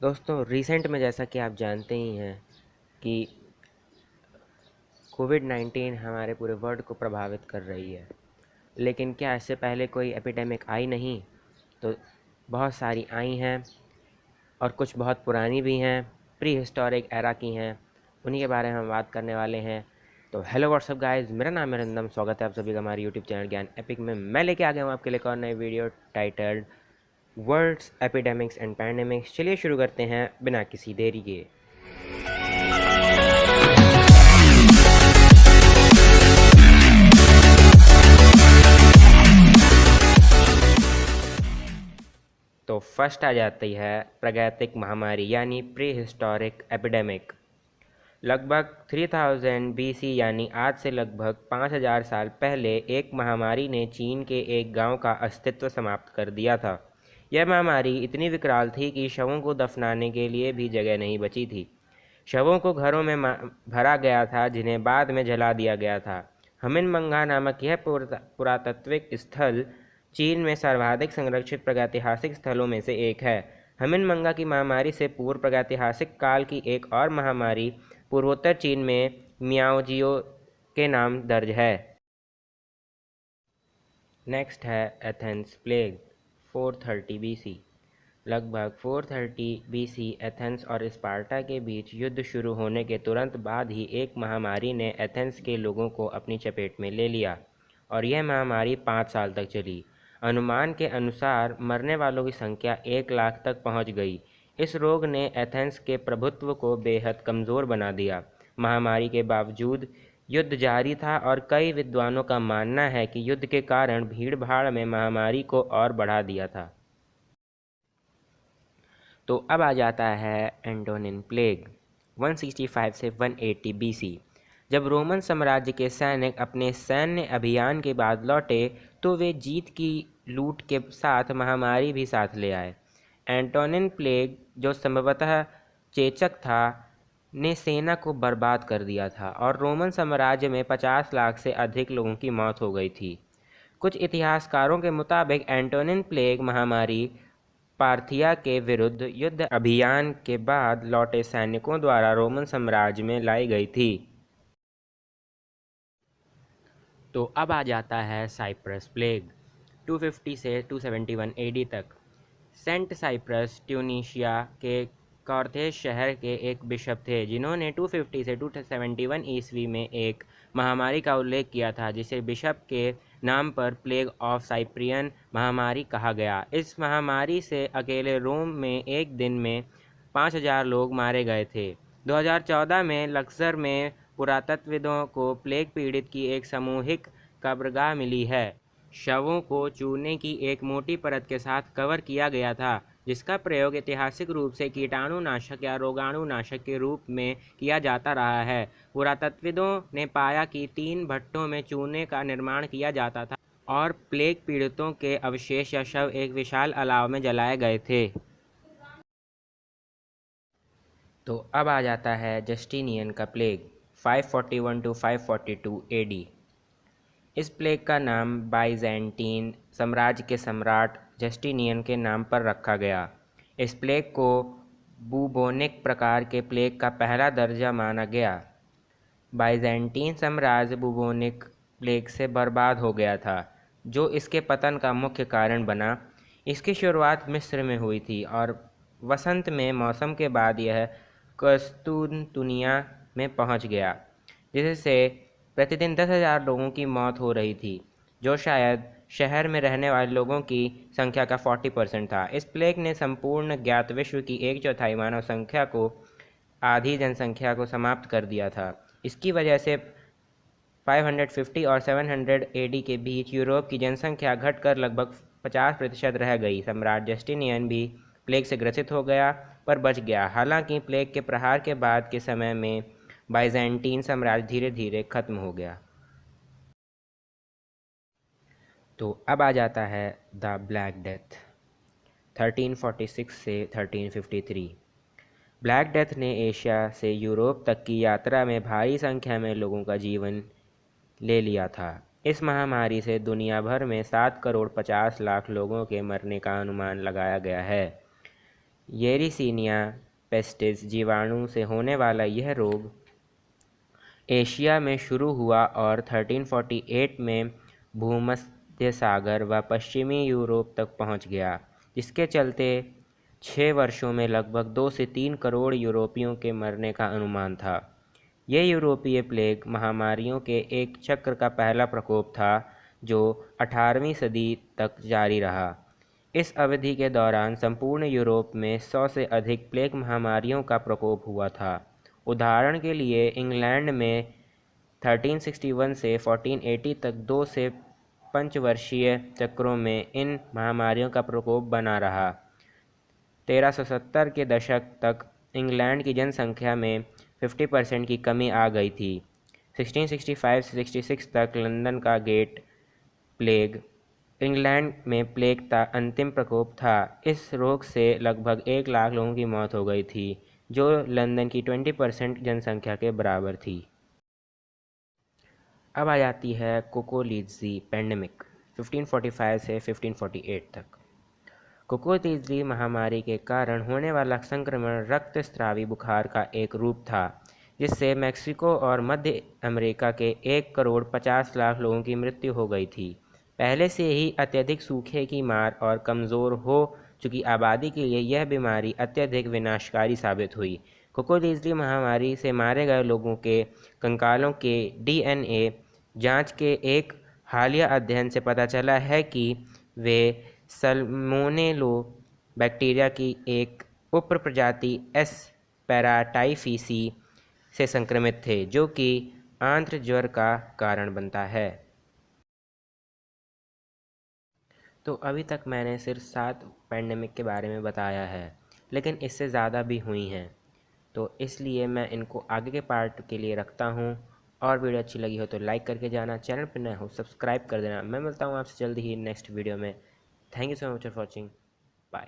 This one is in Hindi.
दोस्तों रिसेंट में जैसा कि आप जानते ही हैं कि कोविड-19 हमारे पूरे वर्ल्ड को प्रभावित कर रही है। लेकिन क्या इससे पहले कोई एपिडेमिक आई नहीं? तो बहुत सारी आई हैं और कुछ बहुत पुरानी भी हैं, प्री हिस्टोरिक एरा की हैं। उन्हीं के बारे में हम बात करने वाले हैं। तो हेलो व्हाट्सअप गाइस, मेरा नाम है रिंदम। स्वागत है आप सभी का हमारे यूट्यूब चैनल ज्ञान एपिक में। मैं लेके आ गया हूँ आपके लिए एक और नई video titled world's epidemics and pandemics. चलिए शुरू करते हैं बिना किसी देरी के। तो फर्स्ट आ जाती है प्रागैतिक महामारी यानी प्री हिस्टोरिक एपिडेमिक। लगभग 3000 BC यानी आज से लगभग 5000 साल पहले एक महामारी ने चीन के एक गांव का अस्तित्व समाप्त कर दिया था। यह महामारी इतनी विकराल थी कि शवों को दफनाने के लिए भी जगह नहीं बची थी। शवों को घरों में भरा गया था, जिन्हें बाद में जला दिया गया था। हमिनमंगा नामक यह पुरातात्विक स्थल चीन में सर्वाधिक संरक्षित प्रागैतिहासिक स्थलों में से एक है। हमिनमंगा की महामारी से पूर्व प्रागैतिहासिक काल की एक और महामारी पूर्वोत्तर चीन में मियाओजियो के नाम दर्ज है। नेक्स्ट है एथेंस प्लेग 430 BC। लगभग 430 BC एथेंस और स्पार्टा के बीच युद्ध शुरू होने के तुरंत बाद ही एक महामारी ने एथेंस के लोगों को अपनी चपेट में ले लिया और यह महामारी 5 साल तक चली। अनुमान के अनुसार मरने वालों की संख्या 1 लाख तक पहुंच गई। इस रोग ने एथेंस के प्रभुत्व को बेहद कमज़ोर बना दिया। महामारी के बावजूद युद्ध जारी था और कई विद्वानों का मानना है कि युद्ध के कारण भीड़ भाड़ में महामारी को और बढ़ा दिया था। तो अब आ जाता है एंटोनिन प्लेग 165 से 180 BC। जब रोमन साम्राज्य के सैनिक अपने सैन्य अभियान के बाद लौटे तो वे जीत की लूट के साथ महामारी भी साथ ले आए। एंटोनिन प्लेग, जो संभवतः चेचक था, ने सेना को बर्बाद कर दिया था और रोमन साम्राज्य में 50 लाख से अधिक लोगों की मौत हो गई थी। कुछ इतिहासकारों के मुताबिक एंटोनिन प्लेग महामारी पार्थिया के विरुद्ध युद्ध अभियान के बाद लौटे सैनिकों द्वारा रोमन साम्राज्य में लाई गई थी। तो अब आ जाता है साइप्रस प्लेग 250 से 271 AD तक। सेंट साइप्रस ट्यूनीशिया के कॉर्थेज शहर के एक बिशप थे, जिन्होंने 250 से 271 ईस्वी में एक महामारी का उल्लेख किया था, जिसे बिशप के नाम पर प्लेग ऑफ साइप्रियन महामारी कहा गया। इस महामारी से अकेले रोम में एक दिन में 5000 लोग मारे गए थे। 2014 में लक्सर में पुरातत्वविदों को प्लेग पीड़ित की एक सामूहिक कब्रगाह मिली है। शवों को चूने की एक मोटी परत के साथ कवर किया गया था, जिसका प्रयोग ऐतिहासिक रूप से कीटाणुनाशक या रोगाणुनाशक के रूप में किया जाता रहा है। पुरातत्वविदों ने पाया कि 3 भट्टों में चूने का निर्माण किया जाता था और प्लेग पीड़ितों के अवशेष या शव एक विशाल अलाव में जलाए गए थे। तो अब आ जाता है जस्टिनियन का प्लेग 541 to 542 AD। इस प्लेग का नाम बाइजेंटीन साम्राज्य के सम्राट जस्टिनियन के नाम पर रखा गया। इस प्लेग को बुबोनिक प्रकार के प्लेग का पहला दर्जा माना गया। बाइजेंटीन साम्राज्य बुबोनिक प्लेग से बर्बाद हो गया था, जो इसके पतन का मुख्य कारण बना। इसकी शुरुआत मिस्र में हुई थी और वसंत में मौसम के बाद यह कस्तूनतुनिया में पहुंच गया, जिससे प्रतिदिन 10,000 लोगों की मौत हो रही थी, जो शायद शहर में रहने वाले लोगों की संख्या का 40% था। इस प्लेग ने संपूर्ण ज्ञात विश्व की 1/4 मानव संख्या को, आधी जनसंख्या को समाप्त कर दिया था। इसकी वजह से 550 और 700 AD के बीच यूरोप की जनसंख्या घटकर लगभग 50% रह गई। सम्राट जस्टिनियन भी प्लेग से ग्रसित हो गया पर बच गया। हालांकि प्लेग के प्रहार के बाद के समय में बाइजेंटीन साम्राज्य धीरे धीरे खत्म हो गया। तो अब आ जाता है द ब्लैक डेथ 1346 से 1353। ब्लैक डेथ ने एशिया से यूरोप तक की यात्रा में भारी संख्या में लोगों का जीवन ले लिया था। इस महामारी से दुनिया भर में 7 करोड़ 50 लाख लोगों के मरने का अनुमान लगाया गया है। येरिसीनिया पेस्टिस जीवाणु से होने वाला यह रोग एशिया में शुरू हुआ और 1348 में भूमध्य सागर व पश्चिमी यूरोप तक पहुंच गया, जिसके चलते 6 वर्षों में लगभग 2 से 3 करोड़ यूरोपियों के मरने का अनुमान था। यह यूरोपीय प्लेग महामारियों के एक चक्र का पहला प्रकोप था जो 18वीं सदी तक जारी रहा। इस अवधि के दौरान संपूर्ण यूरोप में 100 से अधिक प्लेग महामारियों का प्रकोप हुआ था। उदाहरण के लिए इंग्लैंड में 1361 से 1480 तक 2 से 5 वर्षीय चक्रों में इन महामारियों का प्रकोप बना रहा। 1370 के दशक तक इंग्लैंड की जनसंख्या में 50% की कमी आ गई थी। 1665 से 66 तक लंदन का गेट प्लेग इंग्लैंड में प्लेग का अंतिम प्रकोप था। इस रोग से लगभग 1 लाख लोगों की मौत हो गई थी, जो लंदन की 20% जनसंख्या के बराबर थी। अब आ जाती है कोकोलीजी पेंडेमिक 1545 से 1548 तक। कोकोलीजी महामारी के कारण होने वाला संक्रमण रक्तस्रावी बुखार का एक रूप था, जिससे मैक्सिको और मध्य अमेरिका के 1 करोड़ 50 लाख लोगों की मृत्यु हो गई थी। पहले से ही अत्यधिक सूखे की मार और कमज़ोर हो चुकी आबादी के लिए यह बीमारी अत्यधिक विनाशकारी साबित हुई। कोकोलीजी महामारी से मारे गए लोगों के कंकालों के DNA जांच के एक हालिया अध्ययन से पता चला है कि वे सल्मोनेलो बैक्टीरिया की एक उपप्रजाति एस पैराटाइफिसी से संक्रमित थे, जो कि आंत्र ज्वर का कारण बनता है। तो अभी तक मैंने सिर्फ 7 पैंडेमिक के बारे में बताया है, लेकिन इससे ज़्यादा भी हुई हैं, तो इसलिए मैं इनको आगे के पार्ट के लिए रखता हूँ। और वीडियो अच्छी लगी हो तो लाइक करके जाना, चैनल पर नए हो सब्सक्राइब कर देना। मैं मिलता हूँ आपसे जल्दी ही नेक्स्ट वीडियो में। Thank you so much for watching. Bye.